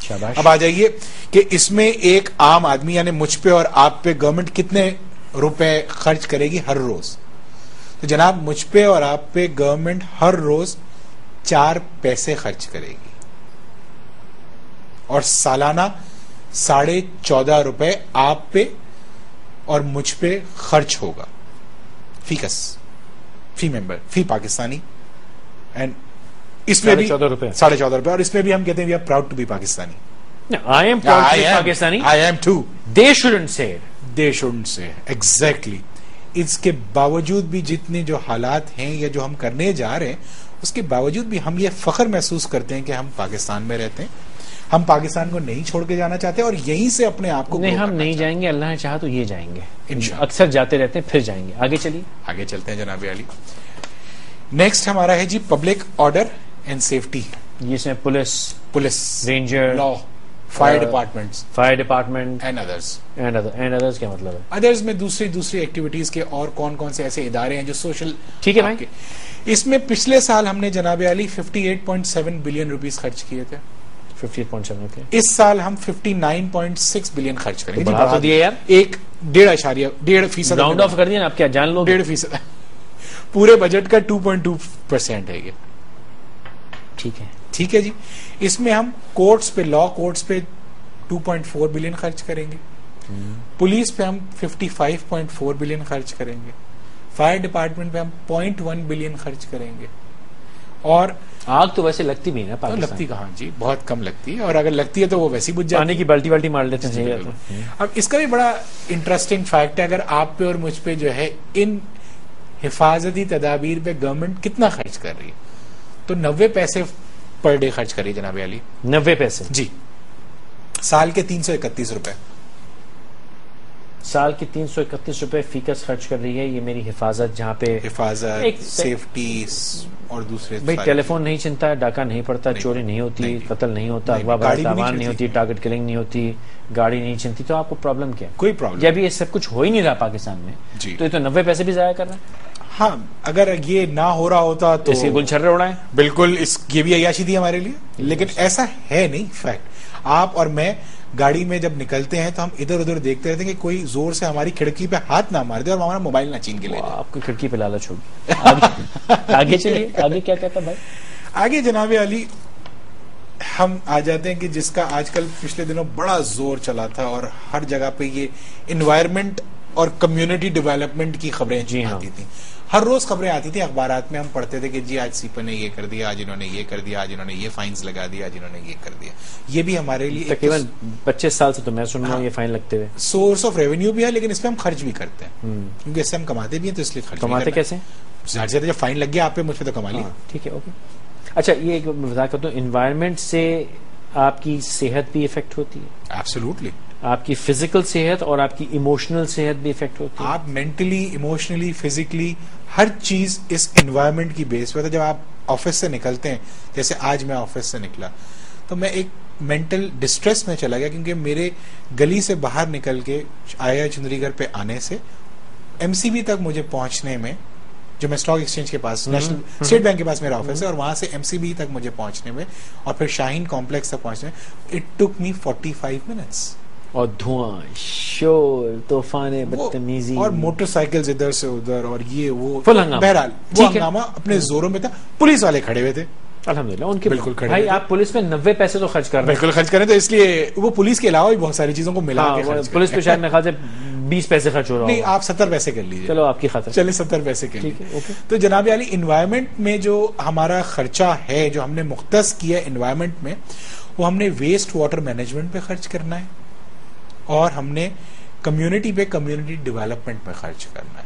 شاباش.
اب آ جائیے کہ اس میں ایک عام آدمی یعنی مجھ پہ اور آپ پہ گورنمنٹ کتنے روپے خرچ کرے گی ہر روز. تو جناب مجھ پہ اور آپ پہ گورنمنٹ ہر روز 4 پیسے خرچ کرے گی اور سالانہ 14.5 روپے آپ پہ اور مجھ پہ خرچ ہوگا فی ممبر فی پاکستانی. اینڈ اس میں بھی
14.5 روپے
14.5 روپے, اور اس میں بھی ہم کہتے ہیں we are proud to be Pakistani.
I am proud to be Pakistani.
I am too.
They shouldn't say it.
They shouldn't say it. Exactly. اس کے باوجود بھی جتنے جو حالات ہیں یا جو ہم کرنے جا رہے ہیں اس کے باوجود بھی ہم یہ فخر محسوس کرتے ہیں کہ ہم پاکستان میں رہتے ہیں. ہم پاکستان کو نہیں چھوڑ کے جانا چاہتے اور یہیں سے اپنے آپ کو
نہیں, ہم نہیں جائیں گے. اللہ نے چاہا تو یہ جائیں گے
انشاءاللہ.
اکثر جاتے رہتے ہیں پھر جائیں گے. آگے چلیے,
آگے چلتے ہیں جناب علی. نیکسٹ ہمارا ہے جی پبلک آرڈر اینڈ سیفٹی.
جس میں police ranger
law fire department
and others کیا مطلب ہے؟
ادرس میں دوسری ایکٹیویٹیز کے اور کون سے ایسے ادارے ہیں جو سوشل.
ٹھیک ہے بھائی.
اس میں پچھلے سال ہم نے جناب علی 58.7 بلین روپیز خرچ کیے تھے.
58.7.
اس سال ہم 59.6 بلین خرچ کریں گے.
بڑھا تو دیا یار,
1.5%
راؤنڈ آف کر دیا نا. آپ کیا جان لو
1.5% پورے بجٹ کا 2.2% ہے یہ. ٹھیک ہے جی. اس میں ہم کورٹس پہ لا کورٹس پہ 2.4 بلین خرچ کریں گے. پولیس پہ ہم 55.4 بلین خرچ کریں گے. فائر ڈپارٹمنٹ پہ ہم 0.1 بلین خرچ کریں گے. اور
آگ تو ویسے لگتی بھی نا پاکستان,
لگتی کہاں جی, بہت کم لگتی ہے, اور اگر لگتی ہے تو وہ ویسی بجھ جاتی ہے.
پانی کی بالٹی مار لیتے ہیں.
اب اس کا بھی بڑا انٹرسٹنگ فیکٹ ہے, اگر آپ پہ اور مجھ پہ جو ہے ان حفاظتی تدابیر پہ گورنمنٹ کتنا خرچ کر رہی ہے, تو 90 پیسے پر ڈے خرچ کریے جناب علی.
90 پیسے
جی, سال کے 331 روپے.
سال کے 331 روپے فیکس خرچ کر رہی ہے یہ میری حفاظت, جہاں پہ
حفاظت, سیفٹی اور دوسرے.
بھائی ٹیلی فون نہیں چلتا ہے, ڈاکہ نہیں پڑتا, چوری نہیں ہوتی, قتل نہیں ہوتا, اغوا تاوان نہیں ہوتی, ٹارگٹ کلنگ نہیں ہوتی, گاڑی نہیں چلتی, تو آپ کو پرابلم کیا؟
کوئی پرابلم.
جب یہ سب کچھ ہو ہی نہیں رہا پاکستان میں تو یہ تو 90 پیسے بھی ضائع کر رہا ہے.
ہاں, اگر یہ نہ ہو رہا ہوتا تو
اس کے گلچھرے اڑائیں.
بالکل, یہ بھی عیاشی تھی ہمارے لیے, لیکن ایسا ہے نہیں. فیکٹ, آپ اور میں گاڑی میں جب نکلتے ہیں تو ہم ادھر ادھر دیکھتے رہتے ہیں کہ کوئی زور سے ہماری کھڑکی پہ ہاتھ نہ مار دے اور ہمارا موبائل نہ چھین کے لے جائے.
آپ کو کھڑکی پہ لالچ ہوگی. آگے چلیے, آگے کیا کہتا بھائی؟
آگے جناب علی ہم آ جاتے ہیں کہ جس کا آج کل پچھلے دنوں بڑا زور چلا تھا اور ہر جگہ پہ یہ انوائرمنٹ اور کمیونٹی ڈیولپمنٹ کی خبریں آتی تھیں. ہر روز خبریں آتی تھیں اخبارات میں, ہم پڑھتے تھے کہ جی آج سیپا نے یہ کر دیا, آج انہوں نے یہ کر دیا, آج انہوں نے یہ فائنز لگا دیا, آج انہوں نے یہ کر دیا. یہ بھی ہمارے لیے
تقریباً 25 سال سے تو میں سن رہا ہوں یہ فائن لگتے ہوئے.
سورس آف ریونیو بھی ہے, لیکن اس پہ ہم خرچ بھی کرتے ہیں کیونکہ اس سے ہم کماتے بھی ہیں, تو اس لیے خرچ
کماتے کیسے؟
زیادہ سے جب فائن لگ گیا آپ پہ, مجھ پہ تو کما لیا.
ٹھیک ہے, اوکے. اچھا, یہ ایک بتا کرتا ہوں, انوائرمنٹ سے آپ کی صحت بھی افیکٹ ہوتی ہے؟
ایبسولوٹلی.
آپ کی فزیکل صحت اور آپ کی ایموشنل صحت بھی افیکٹ ہوتی ہے.
آپ مینٹلی, ایموشنلی, فزیکلی ہر چیز اس انوائرمنٹ کی بیس پہ. جب آپ آفس سے نکلتے ہیں, جیسے آج میں آفس سے نکلا تو میں ایک مینٹل ڈسٹریس میں چلا گیا, کیونکہ میرے گلی سے باہر نکل کے آیا چندری گڑھ پہ آنے سے ایم سی بی تک مجھے پہنچنے میں, جو میں اسٹاک ایکسچینج کے پاس, نیشنل اسٹیٹ بینک کے پاس میرا آفس ہے, اور وہاں سے ایم سی بی تک مجھے پہنچنے میں اور پھر شاہین کمپلیکس تک پہنچنے میں اٹ ٹک می 45 منٹس.
اور دھواں, شور, طوفان بدتمیزی,
اور موٹر سائیکل ادھر سے ادھر, اور یہ وہ
فل ہنگامہ.
بہرحال وہ ہنگامہ اپنے زوروں میں تھا. پولیس والے کھڑے ہوئے تھے,
الحمدللہ ان کے
بالکل کھڑے
بھائی
رہتے
آپ پولیس میں 90 پیسے تو خرچ کر رہے ہیں.
بالکل خرچ کریں تو اس لیے وہ پولیس کے علاوہ بھی بہت ساری چیزوں کو ملا کے خرچ کریں.
پولیس پہ شاید میرے خیال سے 20 پیسے خرچ ہو رہا
نہیں
ہوگا.
آپ 70 پیسے کر لیجیے.
چلو آپ کی خاطر
چلے 70 پیسے کر
ٹھیک ہے.
لیجیے.
اوکے.
تو جناب علی انوائرمنٹ میں جو ہمارا خرچہ ہے جو ہم نے مختص کیا انوائرمنٹ میں وہ ہم نے ویسٹ واٹر مینجمنٹ پہ خرچ کرنا ہے اور ہم نے کمیونٹی پہ کمیونٹی ڈیولپمنٹ پہ خرچ کرنا ہے.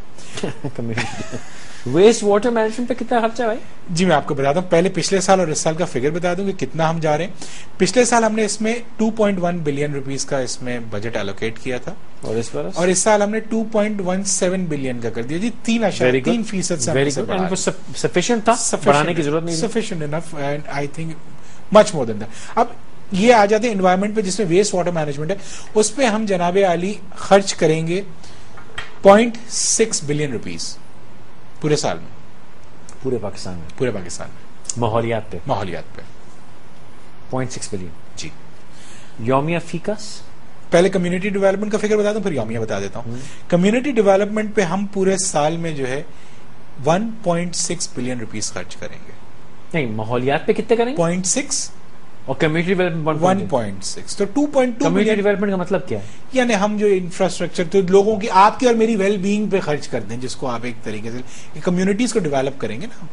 ویسٹ واٹر مینجمنٹ پہ کتنا خرچہ ہے بھائی؟
جی میں آپ کو بتا دوں پہلے پچھلے سال اور اس سال کا فگر بتا دوں کہ کتنا ہم جا رہے ہیں. پچھلے سال ہم نے اس میں 2.1 بلین روپیز کا اس میں بجٹ الوکیٹ کیا تھا اور اس سال ہم نے 2.17 بلین کا کر دیا جی. 3% سے
سفیشینٹ تھا, بڑھانے کی ضرورت نہیں.
Sufficient enough and I think much more than that. اب یہ آ جاتے ہیں انوائرمنٹ پہ جس میں ویسٹ واٹر مینجمنٹ ہے اس پہ ہم جناب علی خرچ کریں گے 0.6 بلین روپیز پورے سال میں,
پورے پاکستان میں.
پورے پاکستان میں
ماحولیات پہ
0.6
بلین.
جی.
یومیہ فیکس
پہلے کمیونٹی ڈیولپمنٹ کا فگر بتا دوں پھر یومیہ بتا دیتا ہوں. کمیونٹی ڈیولپمنٹ پہ ہم پورے سال میں جو ہے 1.6 بلین روپیز خرچ کریں گے.
نہیں, ماحولیات پہ کتنے کریں گے؟
0.6
اور کمیونٹی ڈیولپمنٹ
1.6 تو 2.2.
کمیونٹی ڈیولپمنٹ کا مطلب کیا ہے؟
یعنی ہم جو انفراسٹرکچر تو لوگوں کی آپ کی اور میری ویل بینگ پہ خرچ کرتے ہیں جس کو آپ ایک طریقے سے کمیونٹیز کو ڈیولپ کریں گے نا,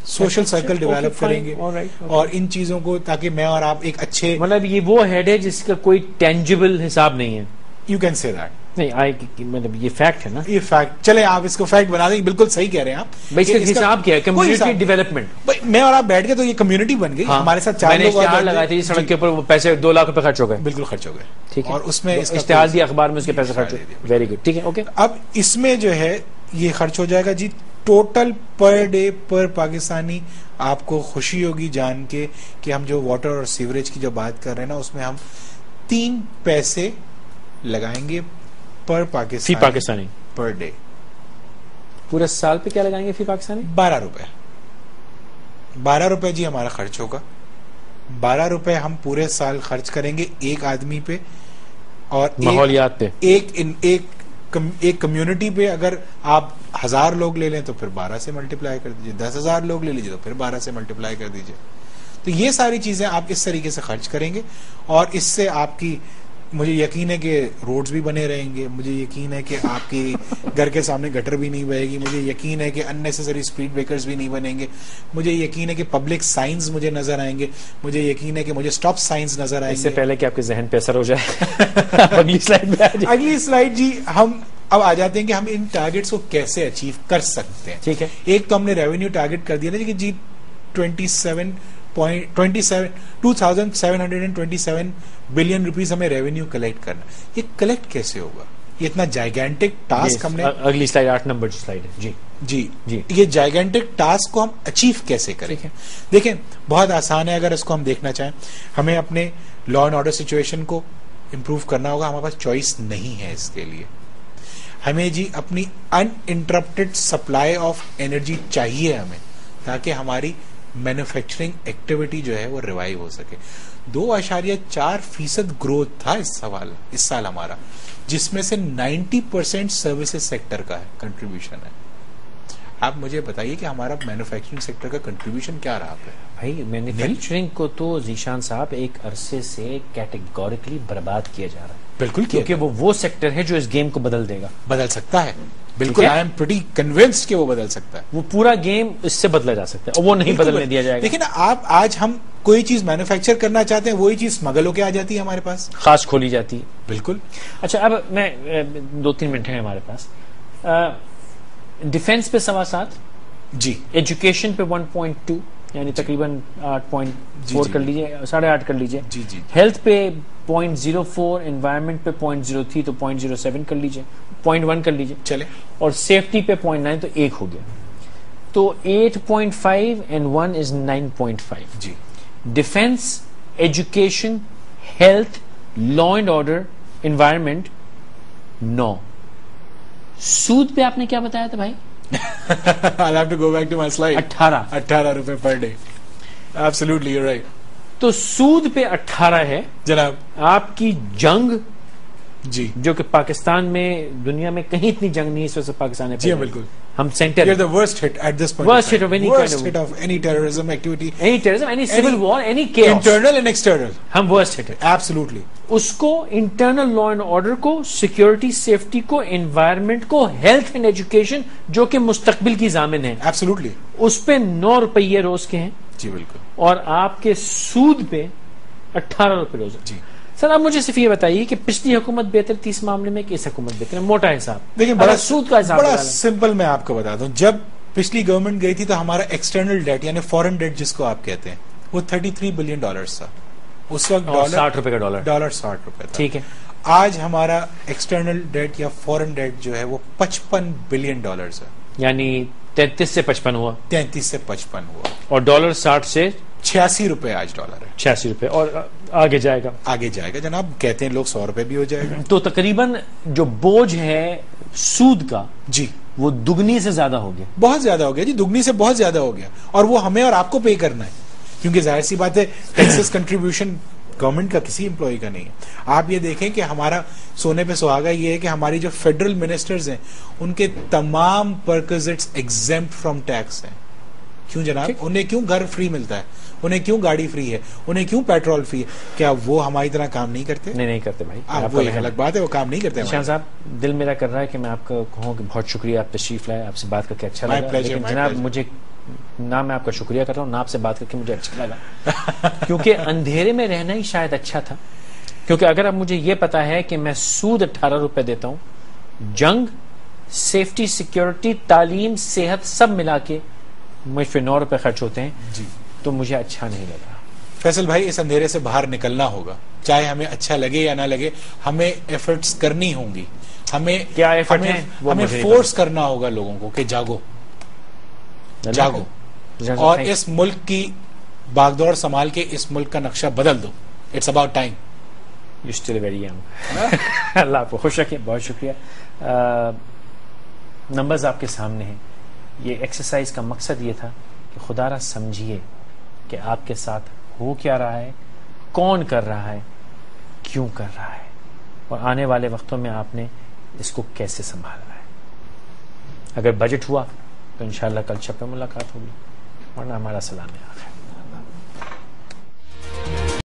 سوشل سرکل ڈیولپ کریں گے اور ان چیزوں کو تاکہ میں اور آپ ایک اچھے
مطلب یہ وہ ہیڈ ہے جس کا کوئی ٹینجیبل حساب نہیں ہے.
You can say that.
نہیں مطلب یہ فیکٹ ہے نا,
یہ فیکٹ. چلے آپ اس کو فیکٹ بنا دیں, بالکل صحیح کہہ رہے ہیں آپ.
اس کا حساب کیا ہے؟ Community development.
میں اور آپ بیٹھ کے تو یہ کمیونٹی بن گئی. ہمارے ساتھ 4 لوگ
لگائے تھے سڑک کے اوپر, وہ پیسے 2 لاکھ روپے خرچ ہو گئے.
بالکل خرچ ہو گئے.
ٹھیک ہے,
اور اس میں
اشتہار دیا اخبار میں, اس کے پیسے خرچ ہوئے. Very good. ٹھیک ہے, اوکے.
اب اس میں جو ہے یہ خرچ ہو جائے گا جی ٹوٹل پر ڈے پر پاکستانی. آپ کو خوشی ہوگی جان کے کہ ہم جو واٹر اور سیوریج کی جو بات کر رہے ہیں نا اس میں ہم 3 پیسے لگائیں گے پر پاکستانی پر ڈے.
پورے سال پہ کیا لگائیں گے فی پاکستانی؟
12 روپے. 12 روپے جی ہمارا خرچ ہوگا. 12 روپے ہم پورے سال خرچ کریں گے ایک آدمی پہ اور
ماحولیات پہ.
ایک کمیونٹی پہ اگر آپ 1000 لوگ لے لیں تو پھر 12 سے ملٹیپلائی کر دیجیے. 10,000 لوگ لے لیجیے تو پھر 12 سے ملٹیپلائی کر دیجیے. تو یہ ساری چیزیں آپ اس طریقے سے خرچ کریں گے اور اس سے آپ کی مجھے یقین ہے کہ روڈز بھی بنے رہیں گے. مجھے یقین ہے کہ آپ کی گھر کے سامنے گٹر بھی نہیں بہے گی. مجھے یقین ہے کہ اننیسیسری اسپیڈ بریکرز بھی نہیں بنیں گے. مجھے یقین ہے کہ پبلک سائنز مجھے نظر آئیں گے. مجھے یقین ہے کہ مجھے اسٹاپ سائنز نظر آئیں گے.
اس سے پہلے کہ آپ کے ذہن پہ اثر ہو جائے اگلی
سلائیڈ جی ہم اب آ جاتے ہیں کہ ہم ان ٹارگیٹس کو کیسے اچیو کر سکتے ہیں.
ٹھیک ہے.
ایک تو ہم نے ریونیو ٹارگیٹ کر دیا نا کہ جی 2727 بلین روپیز ہمیں ریونیو کلیکٹ کرنا. یہ کلیکٹ کیسے ہوگا؟ یہ اتنا جائگینٹک ٹاسک ہم نے,
اگلی سلائیڈ 8 نمبر کی سلائیڈ ہے جی
جی یہ جائگینٹک ٹاسک کو ہم اچیو کیسے کریں؟ دیکھیں بہت آسان ہے. اگر اس کو ہم دیکھنا چاہیں ہمیں اپنے لا اینڈ آرڈر سچویشن کو امپروو کرنا ہوگا. ہمارے پاس چوائس نہیں ہے اس کے لیے. ہمیں جی اپنی ان انٹرپٹڈ سپلائی آف انرجی چاہیے ہمیں تاکہ ہماری مینوفیکچرنگ ایکٹیویٹی جو ہے وہ ریوائیو ہو سکے. 2.4% گروتھ تھا اس سال ہمارا, جس میں سے 90% سروسز سیکٹر کا ہے کنٹریبیوشن ہے. آپ مجھے بتائیے کہ ہمارا مینوفیکچرنگ سیکٹر کا کنٹریبیوشن کیا رہا ہے؟
بھائی مینوفیکچرنگ کو تو ذیشان صاحب ایک عرصے سے کیٹیگوریکلی برباد کیا جا رہا ہے. بالکل, کیونکہ وہ سیکٹر ہے جو اس گیم کو بدل دے گا,
بدل سکتا ہے. بالکل, آئی ایم پریٹی کنونسڈ کہ وہ بدل سکتا ہے.
وہ پورا گیم اس سے بدلا جا سکتا ہے اور وہ نہیں بدلنے دیا جائے گا.
دیکھیں نا آپ, آج ہم کوئی چیز مینوفیکچر کرنا چاہتے ہیں, وہی چیز اسمگل ہو کے آ جاتی ہے ہمارے پاس,
خاص کھولی جاتی ہے.
بالکل.
اچھا اب میں 2-3 منٹ ہیں ہمارے پاس. ڈیفینس پہ 7.25
جی,
ایجوکیشن پہ 1.2 یعنی تقریباً 8.4 کر لیجیے, 8.5 کر لیجیے.
جی جی.
ہیلتھ پہ 0.04, انوائرمنٹ پہ 0.03 تو 0.07 کر لیجیے, 0.1 کر لیجیے.
چلے.
اور سیفٹی پہ 0.9 تو 1 ہو گیا. تو 8.5 and 1 is 9.5.
جی.
Defence, education, health, law and order, environment 9. سود پہ آپ نے کیا بتایا تھا بھائی؟
I'll have to go back to my slide. 18 روپے per day. Absolutely, you're right.
تو سود پہ 18 ہے
جناب.
آپ کی جنگ
جی,
جو کہ پاکستان میں, دنیا میں کہیں اتنی جنگ نہیں اس وجہ سے پاکستان ہے.
جی بالکل.
ہم centre
You're the worst hit at this point.
Worst hit of any kind
worst
of-
hit of any terrorism activity.
any terrorism, any civil war, any chaos.
Internal and external.
ہم worst hit ہے.
Absolutely.
اس کو internal law and order کو, security safety کو, environment کو, health and education جو کہ مستقبل کی ضامن ہے,
Absolutely.
اس پہ 9 روپیے روز کے ہیں
جی بالکل.
اور آپ کے سود پہ 18 روپے روز.
جی
سر آپ مجھے صرف یہ بتائیے کہ پچھلی حکومت بہتر تھی اس معاملے میں کہ اس حکومت بہتر ہے؟ موٹا حساب
دیکھیں,
اگر سود کا حساب
بڑا
لگا لیں.
سمپل میں آپ کو بتا دوں, جب پچھلی گورنمنٹ گئی تھی تو ہمارا ایکسٹرنل ڈیٹ یعنی فورن ڈیٹ جس کو آپ کہتے ہیں وہ $33 بلین تھا. اس وقت
اور 60 روپے کا ڈالر.
$60 تھا.
ٹھیک ہے.
آج ہمارا ایکسٹرنل ڈیٹ یا فورن ڈیٹ جو ہے وہ $55 بلین ہے,
یعنی 33 سے 55 ہوا,
33 سے 55 ہوا,
اور ڈالر 60 سے
$86 آج ڈالر ہے.
86 روپے, اور آگے جائے گا.
آگے جائے گا جناب, کہتے ہیں لوگ $100 بھی ہو جائے گا.
تو تقریباً جو بوجھ ہے سود کا
جی
وہ دگنی سے زیادہ ہو گیا.
بہت زیادہ ہو گیا جی, دگنی سے بہت زیادہ ہو گیا, اور وہ ہمیں اور آپ کو پے کرنا ہے, کیونکہ ظاہر سی بات ہے ٹیکسز کنٹریبیوشن گورنمنٹ کا کسی امپلائی کا نہیں ہے. آپ یہ دیکھیں کہ ہمارا سونے پہ سہاگا یہ ہے کہ ہماری جو فیڈرل منسٹرز ہیں ان کے تمام پرکوزٹس ایگزیمپٹ فرام ٹیکس ہیں. کیوں جناب؟ انہیں کیوں گھر فری ملتا ہے, انہیں کیوں گاڑی فری ہے, انہیں کیوں پیٹرول فری ہے؟ کیا وہ ہماری طرح کام نہیں کرتے؟
نہیں کرتے بھائی.
وہ ایک الگ بات ہے, وہ کام نہیں کرتے.
شاہ صاحب, دل میرا کر رہا ہے کہ میں آپ کو کہوں کہ بہت شکریہ, آپ تشریف لائے, آپ سے بات کر کے اچھا لگا. لیکن جناب مجھے نہ میں آپ کا شکریہ کر رہا ہوں, نہ آپ سے بات کر کے مجھے اچھا لگا, کیونکہ اندھیرے میں رہنا ہی شاید اچھا تھا. کیونکہ اگر اب مجھے یہ پتا ہے کہ میں سود 18 روپے دیتا ہوں, جنگ, سیفٹی, سیکورٹی, تعلیم, صحت سب ملا کے مجھ پہ 9 روپے خرچ ہوتے ہیں,
جی
تو مجھے اچھا نہیں لگ رہا.
فیصل بھائی, اس اندھیرے سے باہر نکلنا ہوگا, چاہے ہمیں اچھا لگے یا نہ لگے, ہمیں ایفرٹس کرنی ہوں گی. ہمیں
کیا ایفرٹ ہیں
ہمیں فورس کرنا ہوگا لوگوں کو کہ جاگو جاگو, اور اس ملک کی باغ دوڑ سنبھال کے اس ملک کا نقشہ بدل دو. It's about time.
You still very young. اللہ آپ کو خوش رکھے, بہت شکریہ. نمبرز آپ کے سامنے ہیں. یہ ایکسرسائز کا مقصد یہ تھا کہ خدا را سمجھیے کہ آپ کے ساتھ ہو کیا رہا ہے, کون کر رہا ہے, کیوں کر رہا ہے, اور آنے والے وقتوں میں آپ نے اس کو کیسے سنبھالنا ہے. اگر بجٹ ہوا تو انشاءاللہ کل چھپ پہ ملاقات ہوگی, ورنہ ہمارا سلام ہے.